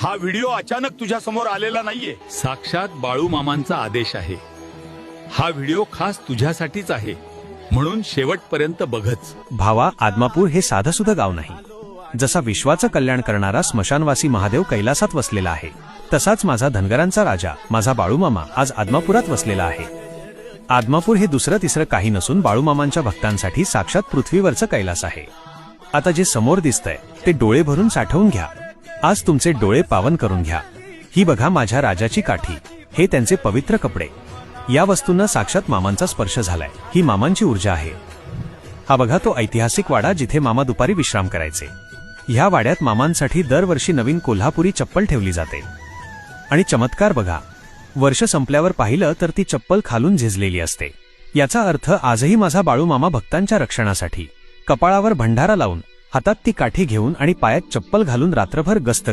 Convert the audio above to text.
हा व्हिडिओ अचानक तुझ्या समोर आलेला नाहीये, साक्षात बाळू मामांचा आदेश आहे. हा व्हिडिओ खास तुझ्यासाठीच आहे, म्हणून शेवटपर्यंत बघच. भावा, आदमापूर हे साधंसुद्धा गाव नाही. जसा विश्वाचं कल्याण करणारा स्मशानवासी महादेव कैलासात वसलेला आहे, तसाच माझा धनगरांचा राजा माझा बाळूमामा आज आदमापुरात वसलेला आहे. आदमापूर हे दुसरं तिसरं काही नसून बाळूमामांच्या भक्तांसाठी साक्षात पृथ्वीवरचं कैलास आहे. आता जे समोर दिसतंय ते डोळे भरून साठवून घ्या. आज तुमचे डोळे पावन करून घ्या. ही बघा माझ्या राजाची काठी, हे त्यांचे पवित्र कपडे. या वस्तूंना साक्षात मामांचा स्पर्श झालाय. ही मामांची ऊर्जा आहे. हा बघा तो ऐतिहासिक वाडा जिथे मामा दुपारी विश्राम करायचे. ह्या वाड्यात मामांसाठी दरवर्षी नवीन कोल्हापुरी चप्पल ठेवली जाते. आणि चमत्कार बघा, वर्ष संपल्यावर पाहिलं तर ती चप्पल खालून झिजलेली असते. याचा अर्थ आजही माझा बाळूमामा भक्तांच्या रक्षणासाठी कपाळावर भंडारा लावून, हातात ती काठी घेऊन आणि पायात चप्पल घालून रात्रभर गस्त